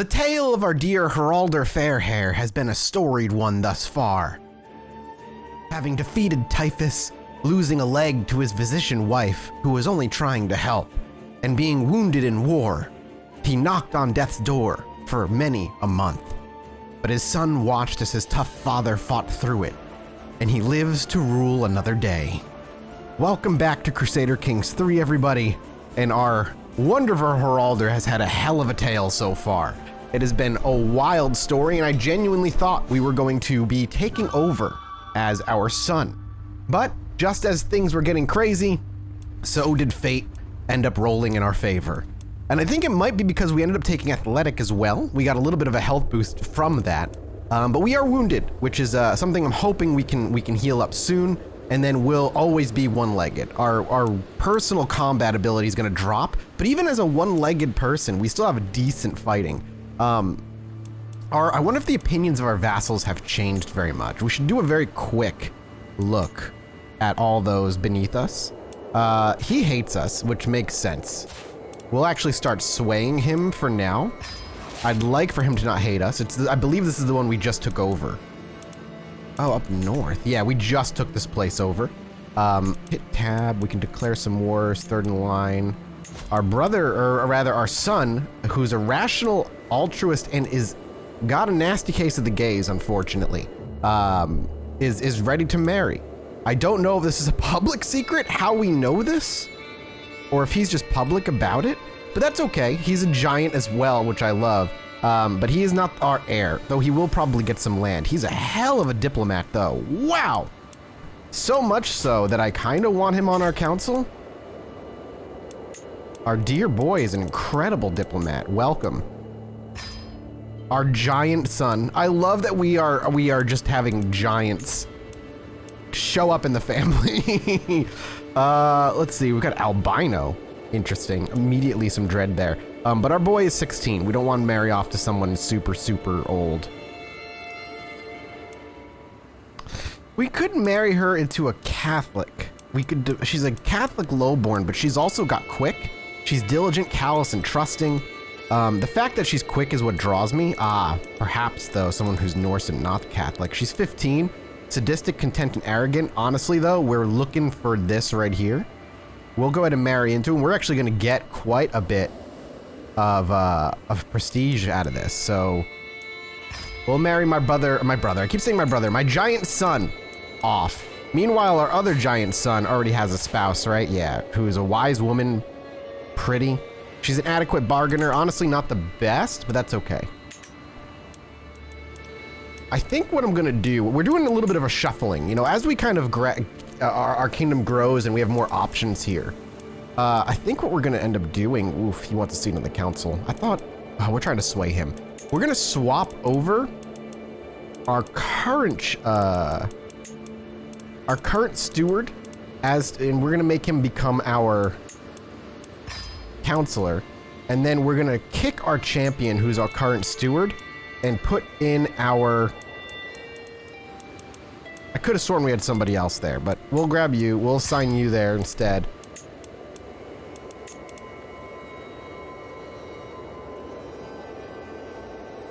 The tale of our dear Heralder Fairhair has been a storied one thus far. Having defeated typhus, losing a leg to his physician wife who was only trying to help, and being wounded in war, he knocked on death's door for many a month. But his son watched as his tough father fought through it, and he lives to rule another day. Welcome back to Crusader Kings 3, everybody, and our wonderful Heralder has had a hell of a tale so far. It has been a wild story, and I genuinely thought we were going to be taking over as our son. But just as things were getting crazy, so did fate end up rolling in our favor. And I think it might be because we ended up taking athletic as well. We got a little bit of a health boost from that. But we are wounded, which is something I'm hoping we can heal up soon, and then we'll always be one-legged. Our personal combat ability is going to drop, but even as a one-legged person, we still have a decent fighting. I wonder if the opinions of our vassals have changed very much. We should do a very quick look at all those beneath us. He hates us, which makes sense. We'll actually start swaying him for now. I'd like for him to not hate us. I believe this is the one we just took over. Oh, up north. Yeah, we just took this place over. Hit tab. We can declare some wars. Third in line. Our brother, or rather our son, who's a rational altruist and is got a nasty case of the gays, unfortunately, is ready to marry. I don't know if this is a public secret, how we know this, or if he's just public about it, but that's okay. He's a giant as well, which I love, but he is not our heir, though he will probably get some land. He's a hell of a diplomat, though. Wow! So much so that I kind of want him on our council. Our dear boy is an incredible diplomat. Welcome. Our giant son. I love that we are just having giants show up in the family. Let's see. We've got albino. Interesting. Immediately some dread there. But our boy is 16. We don't want to marry off to someone super, super old. We could marry her into a Catholic. We could do, she's a Catholic lowborn, but she's also got quick. She's diligent, callous, and trusting. The fact that she's quick is what draws me. Perhaps, though, someone who's Norse and not Catholic. She's 15, sadistic, content, and arrogant. Honestly, though, we're looking for this right here. We'll go ahead and marry into him. We're actually going to get quite a bit of prestige out of this. So we'll marry my brother. I keep saying my brother. My giant son off. Meanwhile, our other giant son already has a spouse, right? Yeah, who is a wise woman. Pretty. She's an adequate bargainer. Honestly, not the best, but that's okay. I think what I'm gonna do, we're doing a little bit of a shuffling. You know, as we kind of our kingdom grows and we have more options here. I think what we're gonna end up doing, oof, he wants a seat on the council. I thought, we're trying to sway him. We're gonna swap over our current steward and we're gonna make him become our counselor, and then we're gonna kick our champion, who's our current steward, and put in our... I could have sworn we had somebody else there, but we'll grab you. We'll assign you there instead.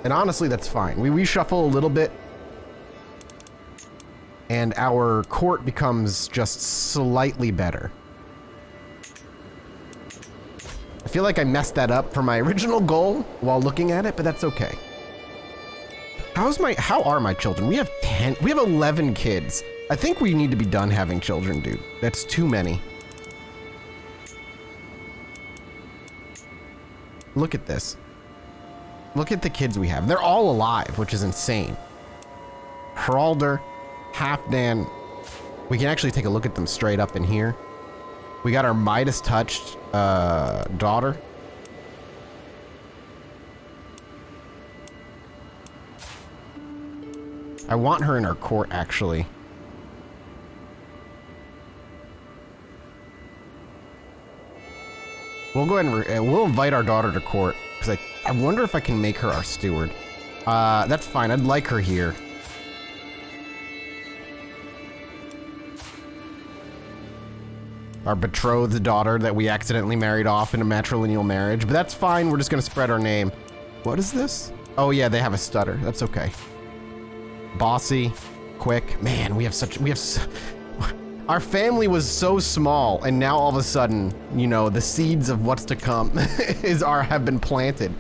And honestly, that's fine. We reshuffle a little bit, and our court becomes just slightly better. I feel like I messed that up for my original goal while looking at it, but that's okay. How are my children? We have 11 kids. I think we need to be done having children, dude. That's too many. Look at this. Look at the kids we have. They're all alive, which is insane. Heralder, Halfdan. We can actually take a look at them straight up in here. We got our Midas touched daughter. I want her in our court, actually. We'll go ahead and we'll invite our daughter to court, because I wonder if I can make her our steward. That's fine. I'd like her here. Our betrothed daughter that we accidentally married off in a matrilineal marriage, but that's fine. We're just going to spread our name. What is this? Oh yeah, they have a stutter. That's okay. Bossy, quick. Man, our family was so small, and now all of a sudden, you know, the seeds of what's to come have been planted.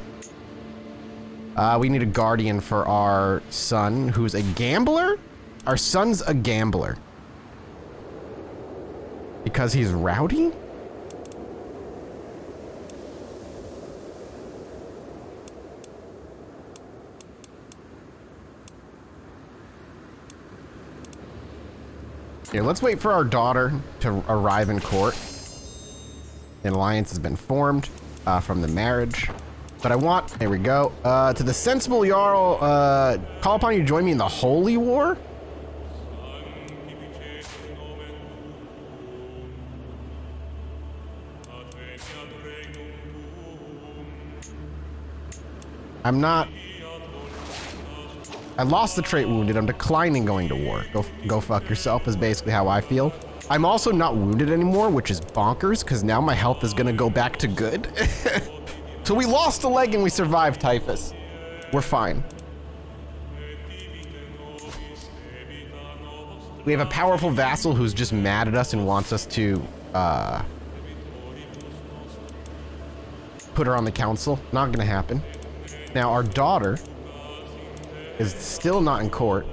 We need a guardian for our son, who's a gambler? Our son's a gambler. Because he's rowdy? Here, let's wait for our daughter to arrive in court. An alliance has been formed from the marriage. But I want, there we go, to the sensible Jarl, call upon you to join me in the Holy War? I'm not... I lost the trait wounded. I'm declining going to war. Go fuck yourself is basically how I feel. I'm also not wounded anymore, which is bonkers, because now my health is gonna go back to good. So we lost a leg and we survived typhus. We're fine. We have a powerful vassal who's just mad at us and wants us to put her on the council. Not gonna happen. Now our daughter is still not in court,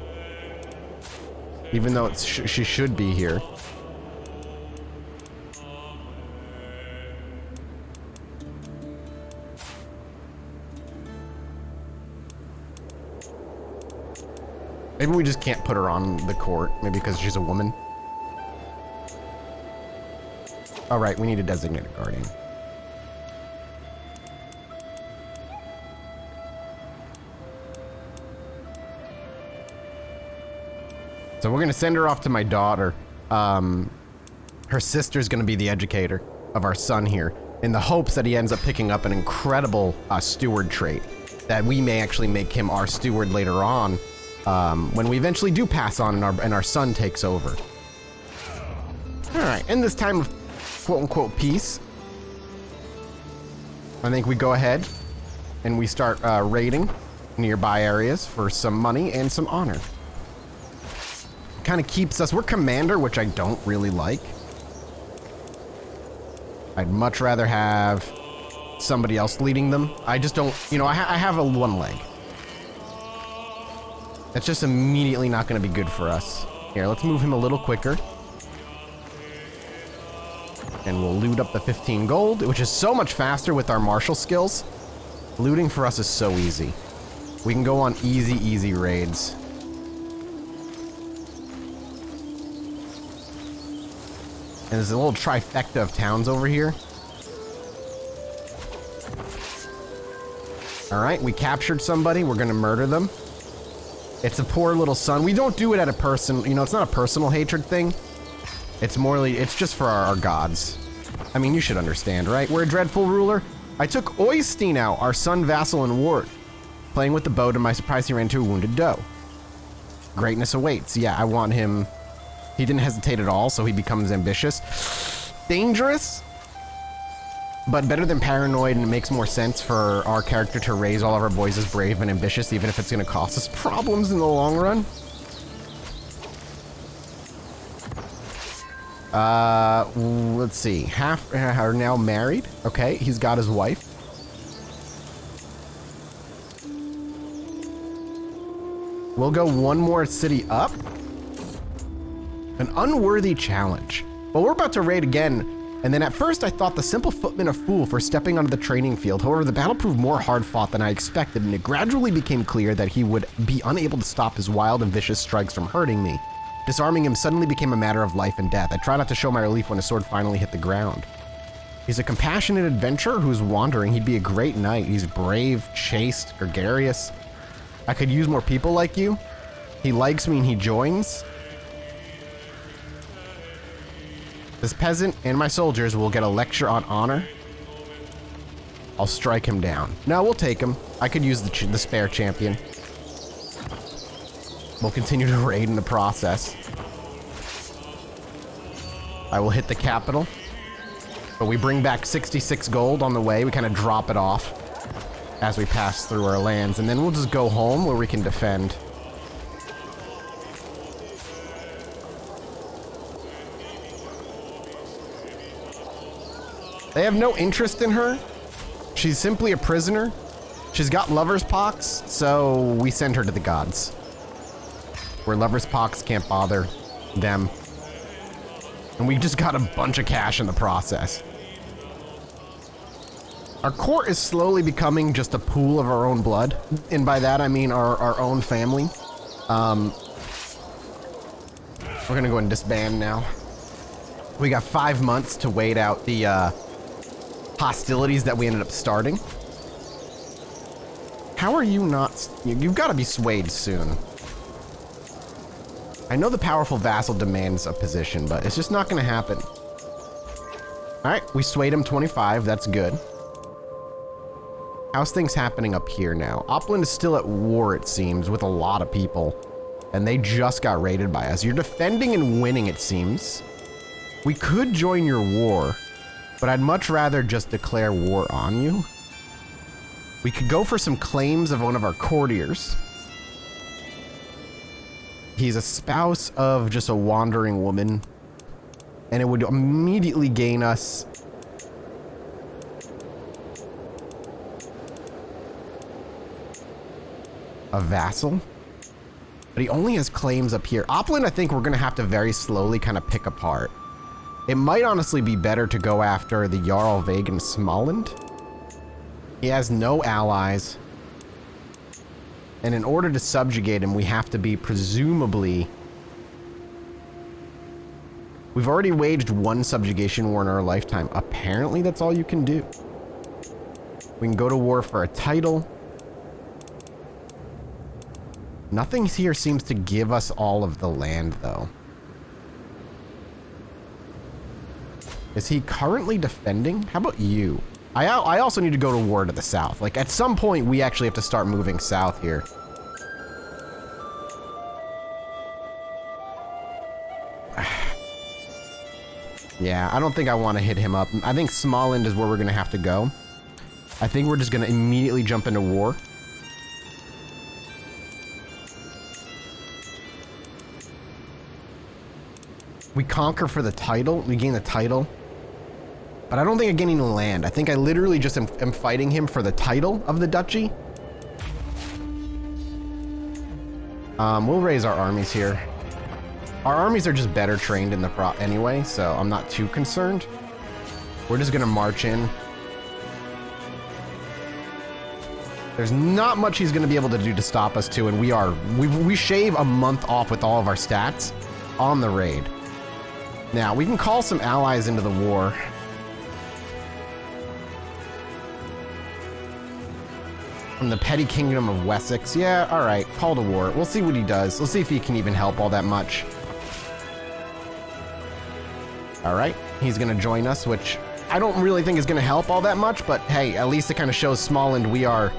even though she should be here. Maybe we just can't put her on the court, maybe because she's a woman. All right, we need a designated guardian. So we're gonna send her off to my daughter. Her sister's gonna be the educator of our son here, in the hopes that he ends up picking up an incredible steward trait, that we may actually make him our steward later on, when we eventually do pass on and our son takes over. All right, in this time of quote-unquote peace, I think we go ahead and we start raiding nearby areas for some money and some honor. Kind of keeps us, we're commander, which I don't really like. I'd much rather have somebody else leading them. I just don't, you know, I have a one leg. That's just immediately not going to be good for us. Here, let's move him a little quicker. And we'll loot up the 15 gold, which is so much faster with our martial skills. Looting for us is so easy. We can go on easy raids. And there's a little trifecta of towns over here. All right, we captured somebody. We're gonna murder them. It's a poor little son. We don't do it at a person, you know, it's not a personal hatred thing. It's morally, it's just for our gods. I mean, you should understand, right? We're a dreadful ruler. I took Oystein out, our son, vassal, and ward. Playing with the bow, to my surprise, he ran into a wounded doe. Greatness awaits. Yeah, I want him. He didn't hesitate at all, so he becomes ambitious. Dangerous, but better than paranoid, and it makes more sense for our character to raise all of our boys as brave and ambitious, even if it's going to cost us problems in the long run. Let's see. Half are now married. Okay, he's got his wife. We'll go one more city up. An unworthy challenge. Well, we're about to raid again, and then at first I thought the simple footman a fool for stepping onto the training field. However, the battle proved more hard-fought than I expected, and it gradually became clear that he would be unable to stop his wild and vicious strikes from hurting me. Disarming him suddenly became a matter of life and death. I try not to show my relief when his sword finally hit the ground. He's a compassionate adventurer who's wandering. He'd be a great knight. He's brave, chaste, gregarious. I could use more people like you. He likes me and he joins. This peasant and my soldiers will get a lecture on honor. I'll strike him down. No, we'll take him. I could use the spare champion. We'll continue to raid in the process. I will hit the capital. But we bring back 66 gold on the way. We kind of drop it off. as we pass through our lands, and then we'll just go home where we can defend. They have no interest in her. She's simply a prisoner. She's got lover's pox, so we send her to the gods, where lover's pox can't bother them. And we just got a bunch of cash in the process. Our court is slowly becoming just a pool of our own blood. And by that, I mean our own family. We're gonna go and disband now. We got 5 months to wait out the hostilities that we ended up starting. How are you not? You've got to be swayed soon. I know the powerful vassal demands a position, but it's just not going to happen. All right, we swayed him 25. That's good. How's things happening up here now? Upland is still at war, it seems, with a lot of people, and they just got raided by us. You're defending and winning, it seems. We could join your war, but I'd much rather just declare war on you. We could go for some claims of one of our courtiers. He's a spouse of just a wandering woman, and it would immediately gain us a vassal. But he only has claims up here. Upland, I think we're going to have to very slowly kind of pick apart. It might honestly be better to go after the Jarl Vagan Småland. He has no allies. And in order to subjugate him, we have to be presumably... We've already waged one subjugation war in our lifetime. Apparently, that's all you can do. We can go to war for a title. Nothing here seems to give us all of the land, though. Is he currently defending? How about you? I also need to go to war to the south. Like, at some point, we actually have to start moving south here. Yeah, I don't think I want to hit him up. I think Småland is where we're going to have to go. I think we're just going to immediately jump into war. We conquer for the title. We gain the title. But I don't think I gain any land. I think I literally just am fighting him for the title of the duchy. We'll raise our armies here. Our armies are just better trained in the anyway, so I'm not too concerned. We're just gonna march in. There's not much he's gonna be able to do to stop us too, and we shave a month off with all of our stats on the raid. Now, we can call some allies into the war. From the petty kingdom of Wessex. Yeah, alright, call to war. We'll see what he does. We'll see if he can even help all that much. Alright, he's gonna join us, which I don't really think is gonna help all that much, but hey, at least it kind of shows Småland we are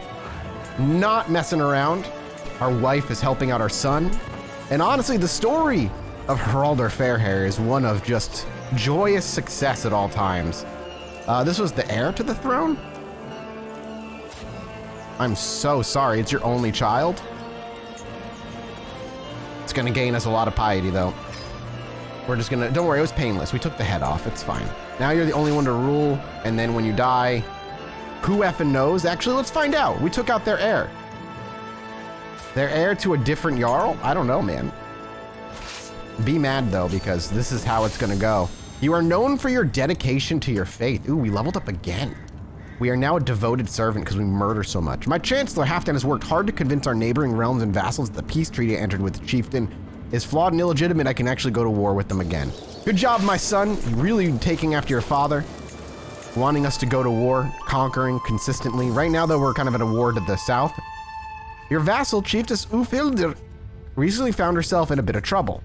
not messing around. Our wife is helping out our son. And honestly, the story of Haraldr Fairhair is one of just joyous success at all times. This was the heir to the throne? I'm so sorry, it's your only child? It's gonna gain us a lot of piety, though. We're just gonna, don't worry, it was painless. We took the head off, it's fine. Now you're the only one to rule, and then when you die, who effing knows? Actually, let's find out. We took out their heir. Their heir to a different Jarl? I don't know, man. Be mad, though, because this is how it's gonna go. You are known for your dedication to your faith. Ooh, we leveled up again. We are now a devoted servant because we murder so much. My Chancellor Halfdan has worked hard to convince our neighboring realms and vassals that the peace treaty I entered with the chieftain is flawed and illegitimate. I can actually go to war with them again. Good job, my son. Really taking after your father. Wanting us to go to war, conquering consistently. Right now, though, we're kind of at a war to the south. Your vassal, Chiefess Ufildir, recently found herself in a bit of trouble.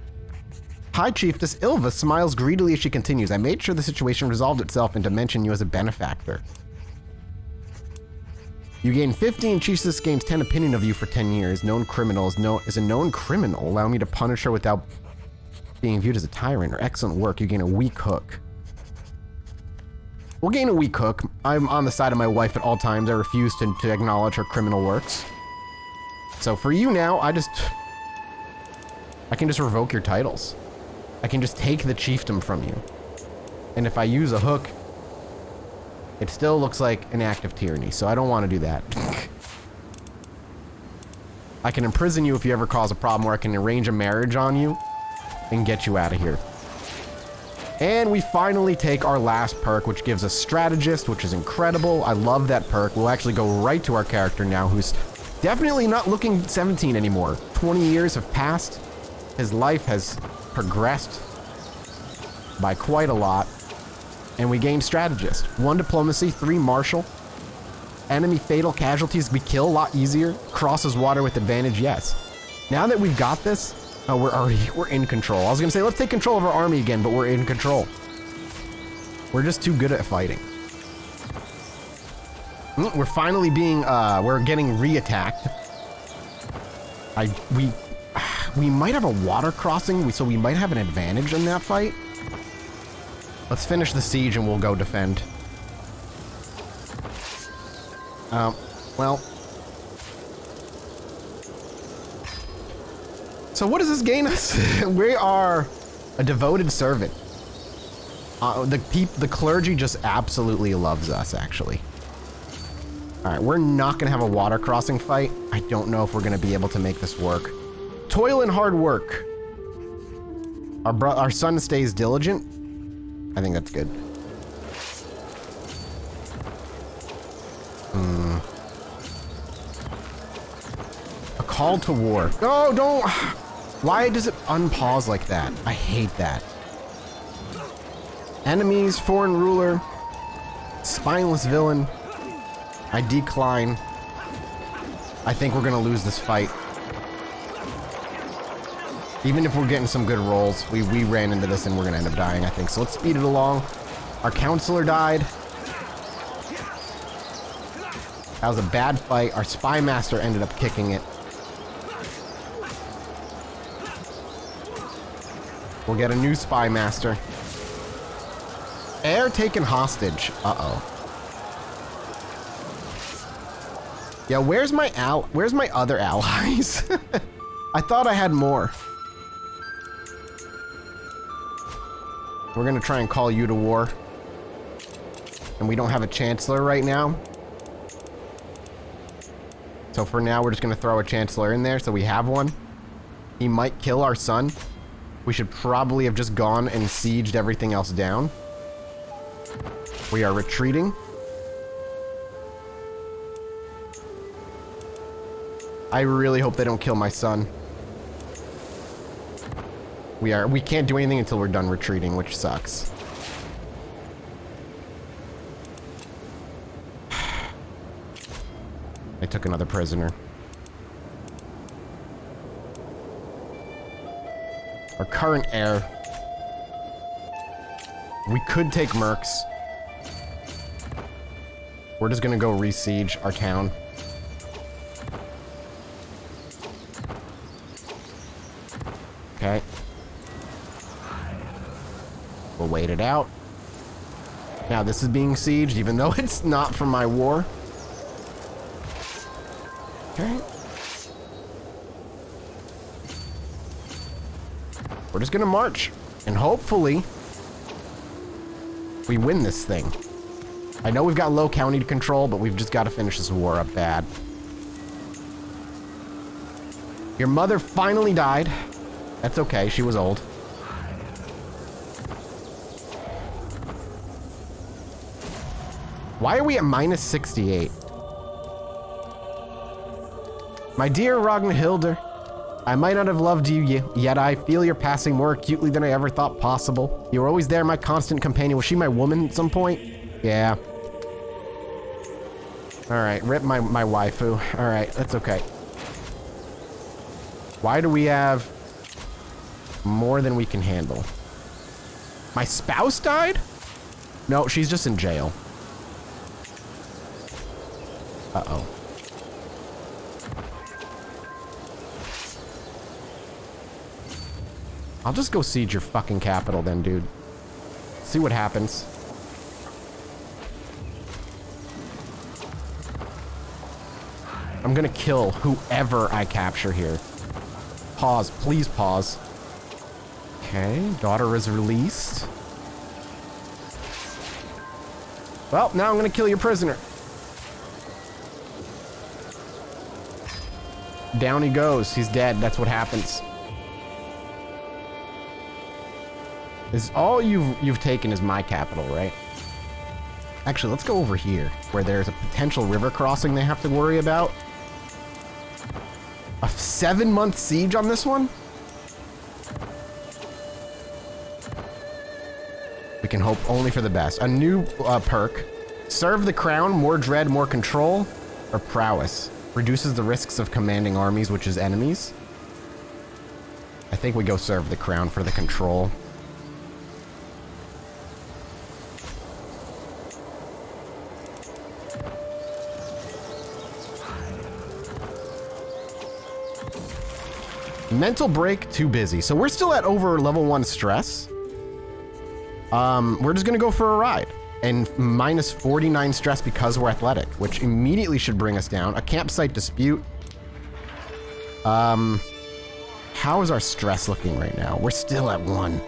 High Chiefess Ilva smiles greedily as she continues. I made sure the situation resolved itself and to mention you as a benefactor. You gain 15. Chiefess gains 10 opinion of you for 10 years. Known criminal is a known criminal. Allow me to punish her without being viewed as a tyrant. Or excellent work. You gain a weak hook. We'll gain a weak hook. I'm on the side of my wife at all times. I refuse to acknowledge her criminal works. So for you now, I can just revoke your titles. I can just take the chiefdom from you. And if I use a hook, it still looks like an act of tyranny, so I don't want to do that. I can imprison you if you ever cause a problem, or I can arrange a marriage on you and get you out of here. And we finally take our last perk, which gives us Strategist, which is incredible. I love that perk. We'll actually go right to our character now, who's definitely not looking 17 anymore. 20 years have passed. His life has progressed by quite a lot. And we gain Strategist. 1 Diplomacy, 3 Martial. Enemy fatal casualties we kill a lot easier. Crosses water with advantage, yes. Now that we've got this, oh, we're in control. I was gonna say, let's take control of our army again, but we're in control. We're just too good at fighting. We're finally being, we're getting re-attacked. We might have a water crossing, so we might have an advantage in that fight. Let's finish the siege and we'll go defend. Well. So what does this gain us? We are a devoted servant. The clergy just absolutely loves us, actually. All right, we're not gonna have a water crossing fight. I don't know if we're gonna be able to make this work. Toil and hard work. Our son stays diligent. I think that's good. A call to war. No, don't. Why does it unpause like that? I hate that. Enemies, foreign ruler, spineless villain. I decline. I think we're gonna lose this fight. Even if we're getting some good rolls, we ran into this and we're gonna end up dying, I think. So let's speed it along. Our counselor died. That was a bad fight. Our spy master ended up kicking it. We'll get a new spy master. Heir taken hostage. Uh-oh. Yeah, where's my other allies? I thought I had more. We're gonna try and call you to war. And we don't have a chancellor right now. So for now, we're just gonna throw a chancellor in there so we have one. He might kill our son. We should probably have just gone and sieged everything else down. We are retreating. I really hope they don't kill my son. We can't do anything until we're done retreating, which sucks. I took another prisoner. Our current heir. We could take mercs. We're just gonna go re-siege our town. Okay. We'll wait it out. Now this is being sieged, even though it's not from my war. Okay. We're just gonna march, and hopefully we win this thing. I know we've got low county to control, but we've just got to finish this war up bad. Your mother finally died. That's okay, she was old. Why are we at minus 68? My dear Ragnhildur, I might not have loved you, yet I feel you're passing more acutely than I ever thought possible. You were always there, my constant companion. Was she my woman at some point? Yeah. Alright, rip my waifu. Alright, that's okay. Why do we have more than we can handle? My spouse died? No, she's just in jail. Uh-oh. I'll just go siege your fucking capital then, dude. See what happens. I'm gonna kill whoever I capture here. Pause, please pause. Okay, daughter is released. Well, now I'm gonna kill your prisoner. Down he goes. He's dead. That's what happens. Is all you've taken is my capital, right? Actually, let's go over here, where there's a potential river crossing they have to worry about. A 7-month siege on this one? We can hope only for the best. A new perk. Serve the crown, more dread, more control, or prowess. Reduces the risks of commanding armies, which is enemies. I think we go serve the crown for the control. Mental break, too busy. So we're still at over level 1 stress. We're just gonna go for a ride. And minus 49 stress because we're athletic, which immediately should bring us down. A campsite dispute. How is our stress looking right now? We're still at 1.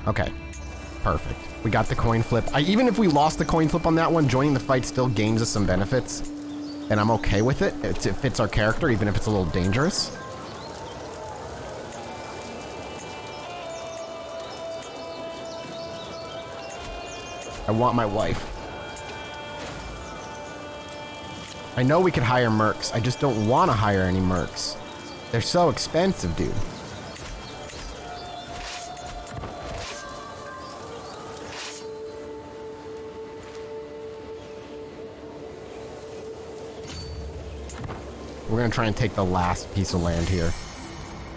Okay, perfect. We got the coin flip. Even if we lost the coin flip on that one, joining the fight still gains us some benefits. And I'm okay with it. It fits our character, even if it's a little dangerous. I want my wife. I know we could hire mercs. I just don't want to hire any mercs. They're so expensive, dude. We're gonna try and take the last piece of land here.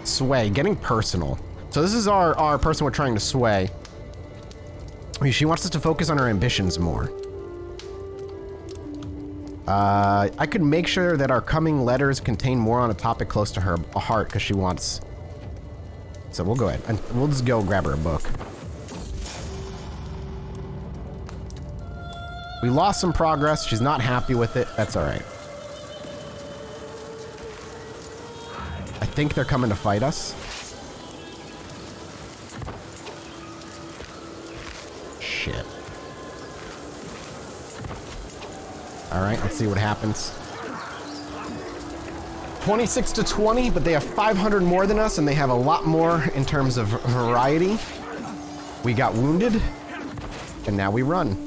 Sway, getting personal. So this is our person we're trying to sway. She wants us to focus on her ambitions more. I could make sure that our coming letters contain more on a topic close to her heart, because she wants... So we'll go ahead, and we'll just go grab her a book. We lost some progress. She's not happy with it. That's all right. I think they're coming to fight us. Shit. All right, let's see what happens. 26 to 20, but they have 500 more than us, and they have a lot more in terms of variety. We got wounded, and now we run.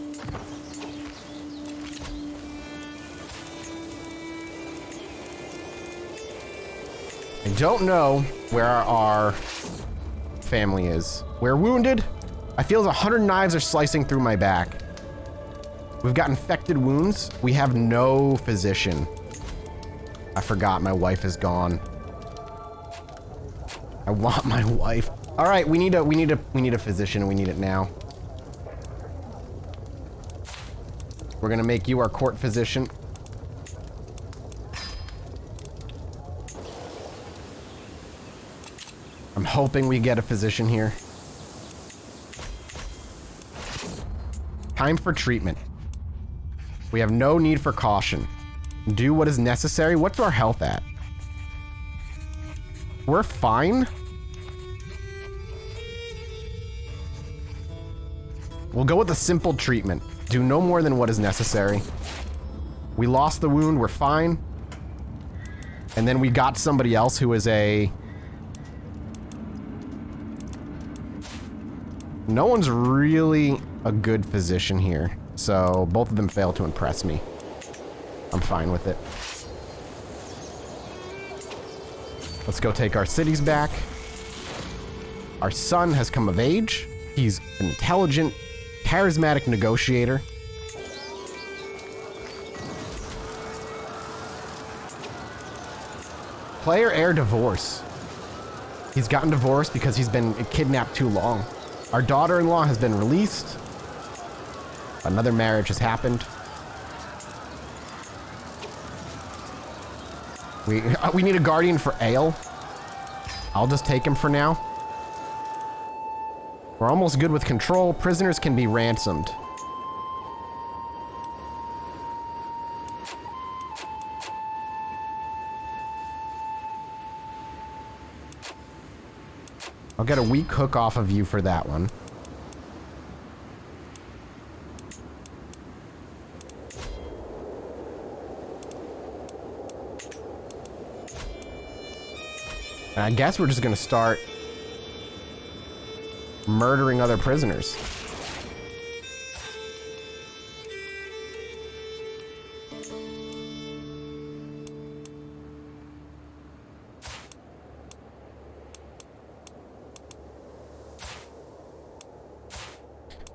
I don't know where our family is. We're wounded. I feel 100 knives are slicing through my back. We've got infected wounds. We have no physician. I forgot my wife is gone. I want my wife. All right, we need a physician, and we need it now. We're gonna make you our court physician. I'm hoping we get a physician here. Time for treatment. We have no need for caution. Do what is necessary. What's our health at? We're fine. We'll go with a simple treatment. Do no more than what is necessary. We lost the wound. We're fine. And then we got somebody else who is a... No one's really a good physician here, so both of them fail to impress me. I'm fine with it. Let's go take our cities back. Our son has come of age. He's an intelligent, charismatic negotiator. Player heir divorce. He's gotten divorced because he's been kidnapped too long. Our daughter-in-law has been released. Another marriage has happened. We need a guardian for Ale. I'll just take him for now. We're almost good with control. Prisoners can be ransomed. I'll get a weak hook off of you for that one. And I guess we're just gonna start murdering other prisoners.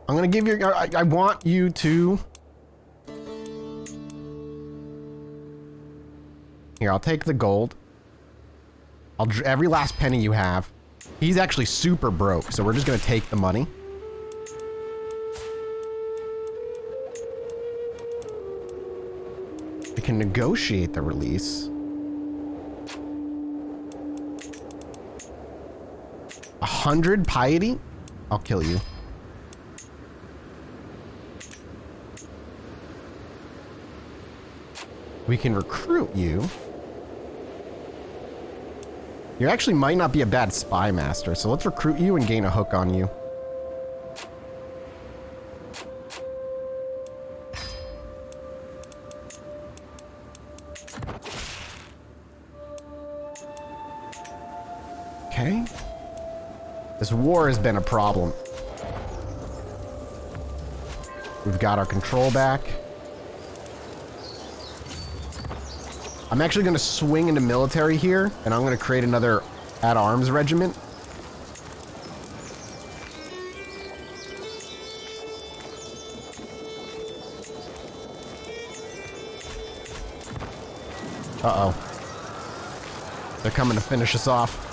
I'm gonna give you, I want you to. Here, I'll take the gold. Every last penny you have. He's actually super broke, so we're just gonna take the money. We can negotiate the release. 100 piety? I'll kill you. We can recruit you. You actually might not be a bad spy master, so let's recruit you and gain a hook on you. Okay. This war has been a problem. We've got our control back. I'm actually going to swing into military here, and I'm going to create another at-arms regiment. Uh-oh. They're coming to finish us off.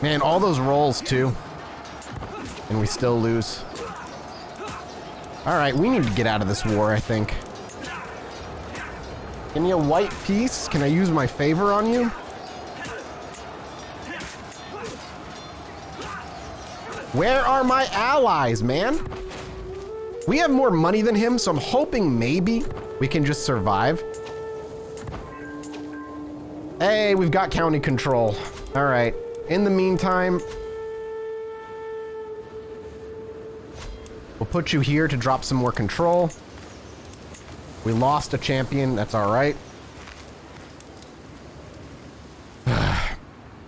Man, all those rolls too. And we still lose. Alright, we need to get out of this war, I think. Give me a white piece. Can I use my favor on you? Where are my allies, man? We have more money than him, so I'm hoping maybe we can just survive. Hey, we've got county control. Alright. In the meantime, we'll put you here to drop some more control. We lost a champion, that's all right.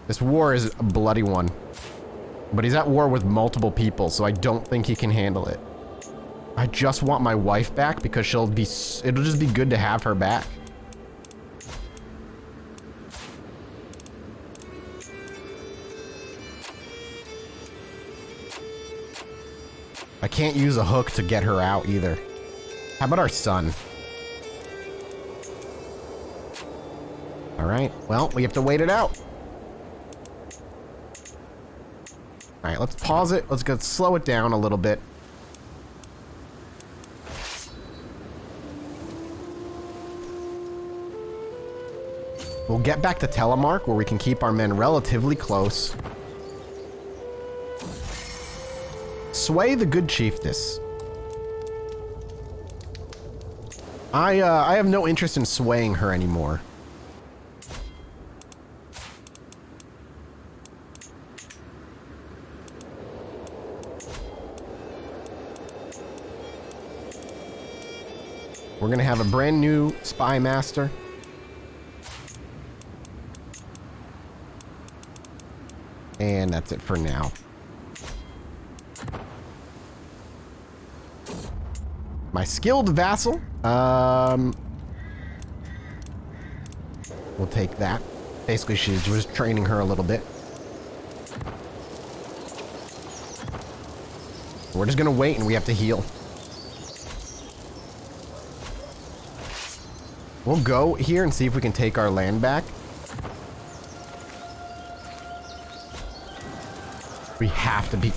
This war is a bloody one. But he's at war with multiple people, so I don't think he can handle it. I just want my wife back because it'll just be good to have her back. I can't use a hook to get her out either. How about our son? All right, well, we have to wait it out. All right, let's pause it. Let's go slow it down a little bit. We'll get back to Telemark where we can keep our men relatively close. Sway the good chiefess. I have no interest in swaying her anymore. We're gonna have a brand new spy master. And that's it for now. My skilled vassal. We'll take that. Basically, she was training her a little bit. We're just gonna wait and we have to heal. We'll go here and see if we can take our land back. We have to be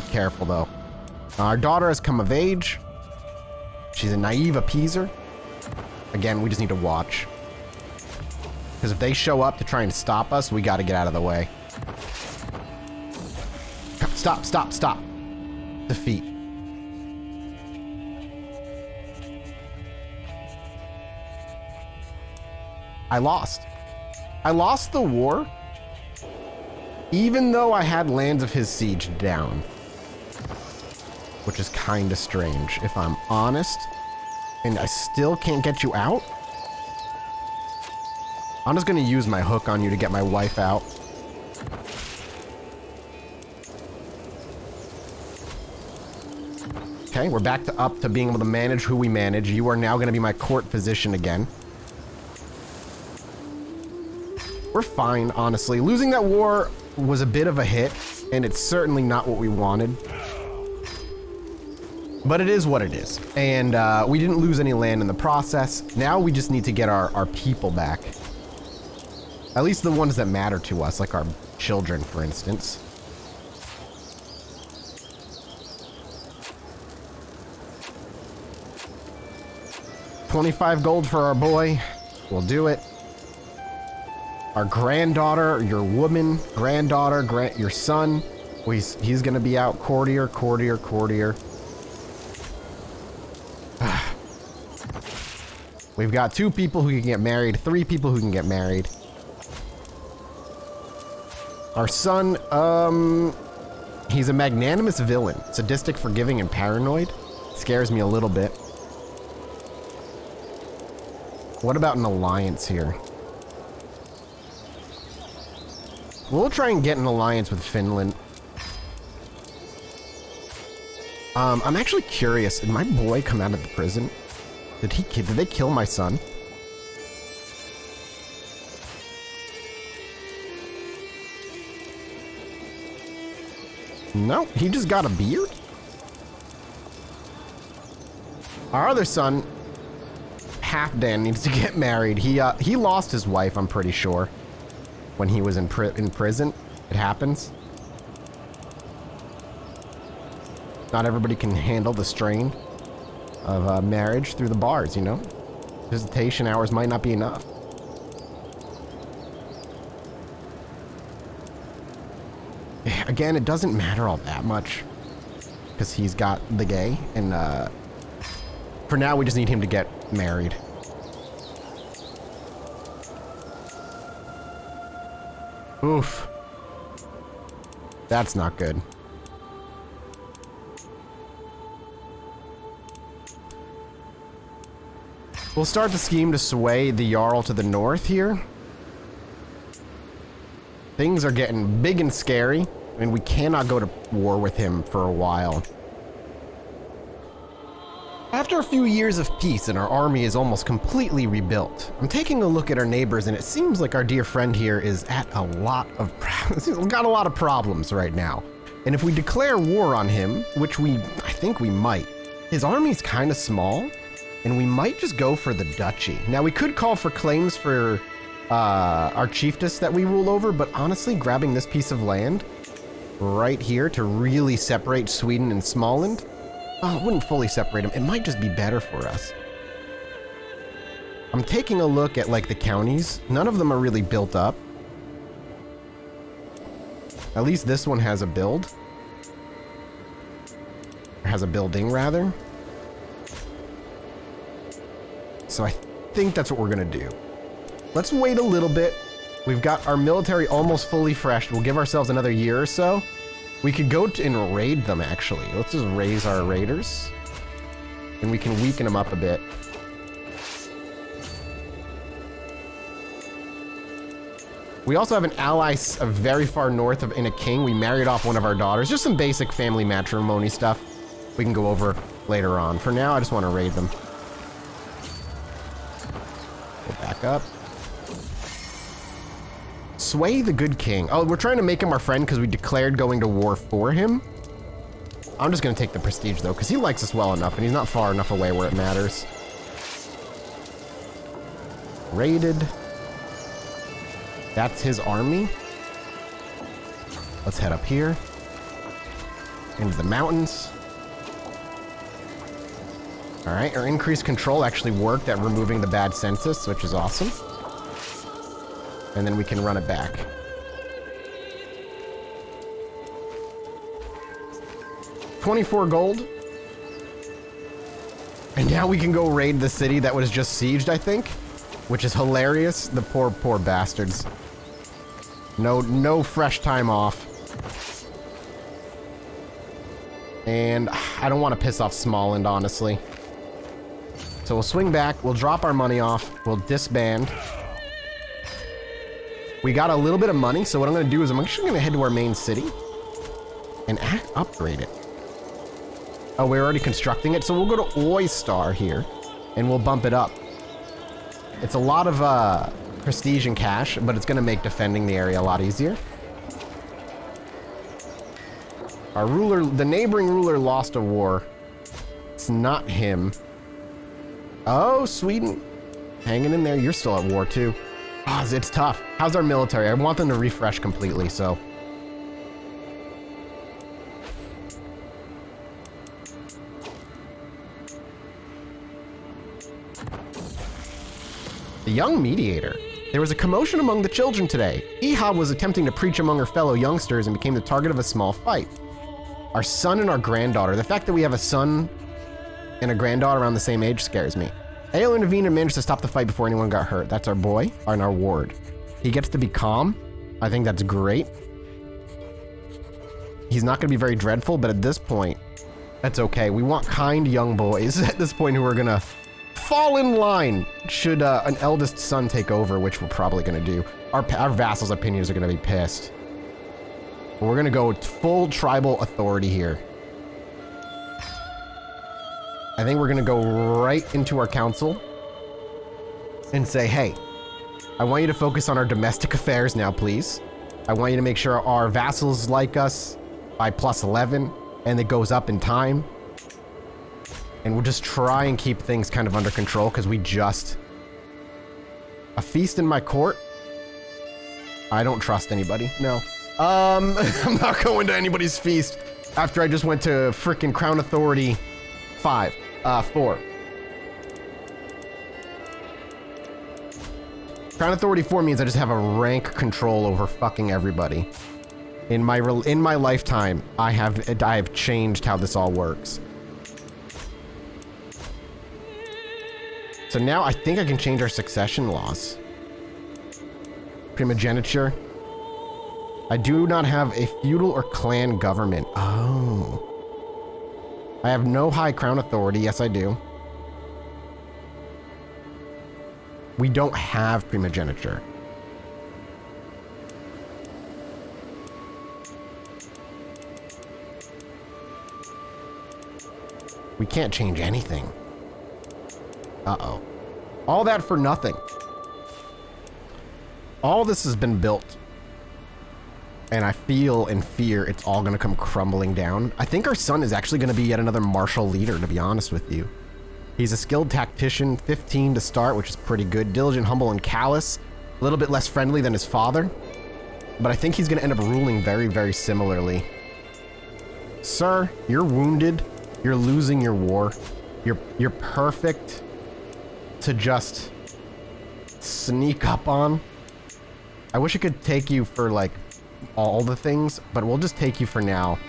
careful though. Our daughter has come of age. She's a naive appeaser. Again, we just need to watch. Because if they show up to try and stop us, we got to get out of the way. Stop, stop, stop. Defeat. I lost. I lost the war, even though I had lands of his siege down. Which is kind of strange, if I'm honest. And I still can't get you out? I'm just gonna use my hook on you to get my wife out. Okay, we're back to up to being able to manage who we manage. You are now gonna be my court physician again. We're fine, honestly. Losing that war was a bit of a hit, and it's certainly not what we wanted. But it is what it is. And we didn't lose any land in the process. Now we just need to get our people back. At least the ones that matter to us, like our children, for instance. $25 gold for our boy. We'll do it. Our granddaughter, your woman, granddaughter, your son. He's gonna be out. Courtier. We've got 2 people who can get married, 3 people who can get married. Our son, he's a magnanimous villain, sadistic, forgiving, and paranoid. Scares me a little bit. What about an alliance here? We'll try and get an alliance with Finland. I'm actually curious. Did my boy come out of the prison? Did they kill my son? No, he just got a beard. Our other son, Halfdan, needs to get married. He lost his wife, I'm pretty sure, when he was in prison. It happens. Not everybody can handle the strain of marriage through the bars, you know? Visitation hours might not be enough. Again, it doesn't matter all that much because he's got the gay, and for now we just need him to get married. Oof. That's not good. We'll start the scheme to sway the Jarl to the north here. Things are getting big and scary, and we cannot go to war with him for a while. After a few years of peace and our army is almost completely rebuilt, I'm taking a look at our neighbors, and it seems like our dear friend here is at a lot of got a lot of problems right now. And if we declare war on him, which I think we might, his army's kind of small, and we might just go for the duchy. Now, we could call for claims for our chiefess that we rule over, but honestly, grabbing this piece of land right here to really separate Sweden and Småland, it wouldn't fully separate them. It might just be better for us. I'm taking a look at, like, the counties. None of them are really built up. At least this one has a build. Or has a building, rather. So I think that's what we're gonna do. Let's wait a little bit. We've got our military almost fully fresh. We'll give ourselves another year or so. We could go and raid them, actually. Let's just raise our raiders. And we can weaken them up a bit. We also have an ally very far north in a king. We married off one of our daughters. Just some basic family matrimony stuff we can go over later on. For now, I just want to raid them. Go back up. Sway the good king. Oh, we're trying to make him our friend because we declared going to war for him. I'm just going to take the prestige, though, because he likes us well enough, and he's not far enough away where it matters. Raided. That's his army. Let's head up here. Into the mountains. Alright, our increased control actually worked at removing the bad census, which is awesome. And then we can run it back. $24 gold. And now we can go raid the city that was just sieged, I think. which is hilarious. The poor bastards. No fresh time off. And I don't want to piss off Smallland, honestly. So we'll swing back, we'll drop our money off, we'll disband. We got a little bit of money, so what I'm going to do is I'm actually going to head to our main city and upgrade it. Oh, we're already constructing it, so we'll go to Oystar here, and we'll bump it up. It's a lot of prestige and cash, but it's going to make defending the area a lot easier. Our ruler, the neighboring ruler, lost a war. It's not him. Oh, Sweden. Hanging in there. You're still at war, too. Oh, it's tough. How's our military? I want them to refresh completely, so... The young mediator. There was a commotion among the children today. Iha was attempting to preach among her fellow youngsters and became the target of a small fight. Our son and our granddaughter. The fact that we have a son and a granddaughter around the same age scares me. Ayo intervened and managed to stop the fight before anyone got hurt. That's our boy and our ward. He gets to be calm. I think that's great. He's not going to be very dreadful, but at this point, that's okay. We want kind young boys at this point who are going to fall in line should an eldest son take over, which we're probably going to do. Our vassals' opinions are going to be pissed. But we're going to go full tribal authority here. I think we're going to go right into our council and say, hey, I want you to focus on our domestic affairs now, please. I want you to make sure our vassals like us by +11 and it goes up in time. And we'll just try and keep things kind of under control because we just... A feast in my court? I don't trust anybody. No. I'm not going to anybody's feast after I just went to frickin' Crown Authority 4. Crown Authority 4 means I just have a rank control over fucking everybody. In my lifetime, I have changed how this all works. So now I think I can change our succession laws. Primogeniture. I do not have a feudal or clan government. Oh. I have no high crown authority. Yes, I do. We don't have primogeniture. We can't change anything. Uh-oh. All that for nothing. All this has been built. And I feel and fear it's all going to come crumbling down. I think our son is actually going to be yet another martial leader, to be honest with you. He's a skilled tactician, 15 to start, which is pretty good. Diligent, humble, and callous. A little bit less friendly than his father. But I think he's going to end up ruling very, very similarly. Sir, you're wounded. You're losing your war. You're perfect to just sneak up on. I wish I could take you for, like, all the things, but we'll just take you for now.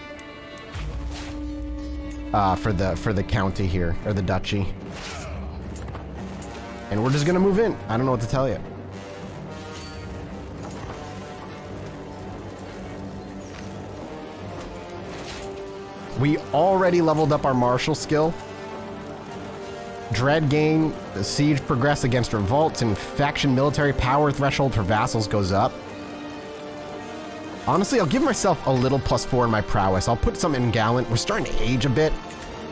For the county here, or the duchy. And we're just gonna move in. I don't know what to tell you. We already leveled up our martial skill. Dread gain, the siege progress against revolts, and faction military power threshold for vassals goes up. Honestly, I'll give myself a little +4 in my prowess. I'll put some in gallant. We're starting to age a bit.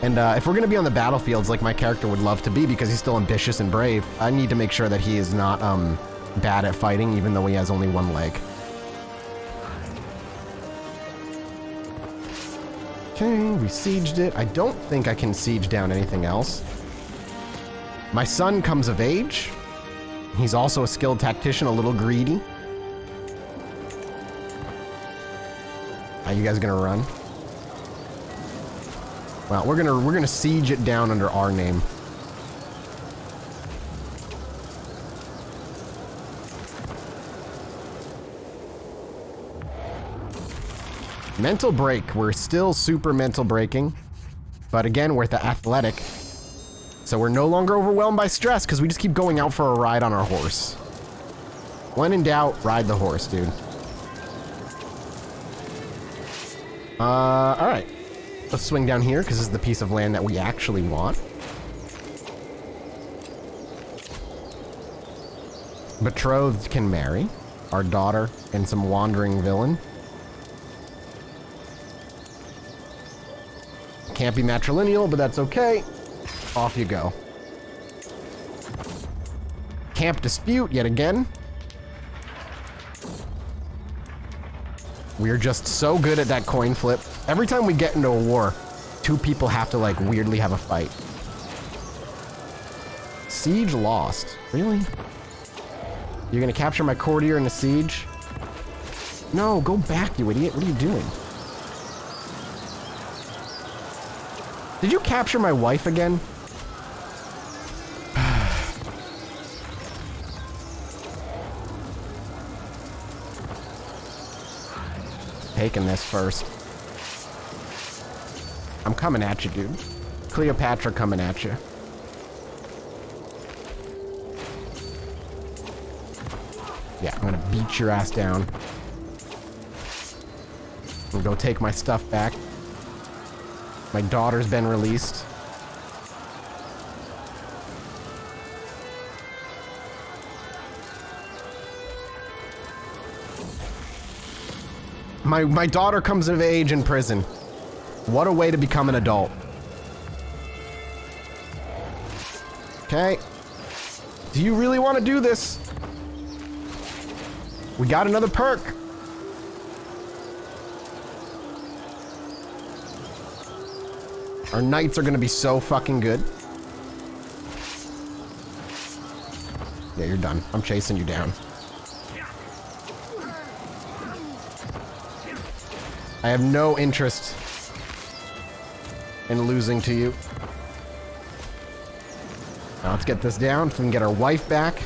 And if we're going to be on the battlefields like my character would love to be because he's still ambitious and brave, I need to make sure that he is not bad at fighting, even though he has only one leg. Okay, we sieged it. I don't think I can siege down anything else. My son comes of age. He's also a skilled tactician, a little greedy. Are you guys gonna run? Well, we're gonna siege it down under our name. Mental break. We're still super mental breaking, but again, we're the athletic, So we're no longer overwhelmed by stress because we just keep going out for a ride on our horse. When in doubt, ride the horse, dude. All right. Let's swing down here because this is the piece of land that we actually want. Betrothed can marry our daughter and some wandering villain. Can't be matrilineal, but that's okay. Off you go. Camp dispute yet again. We're just so good at that coin flip. Every time we get into a war, two people have to like weirdly have a fight. Siege lost. Really? You're gonna capture my courtier in a siege? No, go back, you idiot. What are you doing? Did you capture my wife again? Taking this first. I'm coming at you, dude. Cleopatra coming at you. Yeah, I'm gonna beat your ass down. I'm gonna go take my stuff back. My daughter's been released. My daughter comes of age in prison. What a way to become an adult. Okay. Do you really want to do this? We got another perk. Our knights are gonna be so fucking good. Yeah, you're done. I'm chasing you down. I have no interest in losing to you. Now let's get this down so we can get our wife back.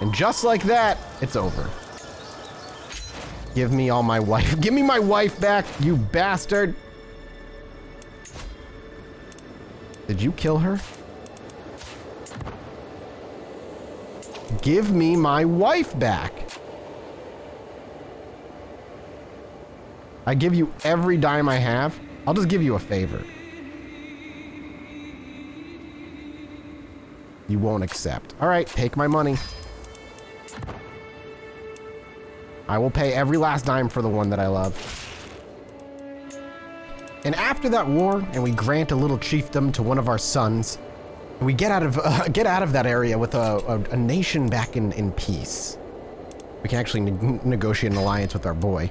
And just like that, it's over. Give me all my wife. Give me my wife back, you bastard. Did you kill her? Give me my wife back. I give you every dime I have. I'll just give you a favor. You won't accept. All right, take my money. I will pay every last dime for the one that I love. And after that war, and we grant a little chiefdom to one of our sons, and we get out of that area with a nation back in peace. We can actually negotiate an alliance with our boy.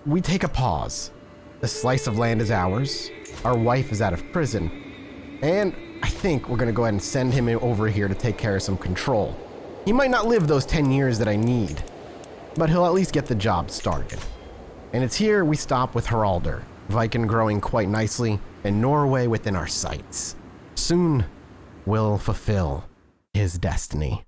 We take a pause. The slice of land is ours. Our wife is out of prison. And I think we're gonna go ahead and send him over here to take care of some control. He might not live those 10 years that I need, but he'll at least get the job started. And it's here we stop with Haraldur, Viking growing quite nicely, and Norway within our sights. Soon, we'll fulfill his destiny.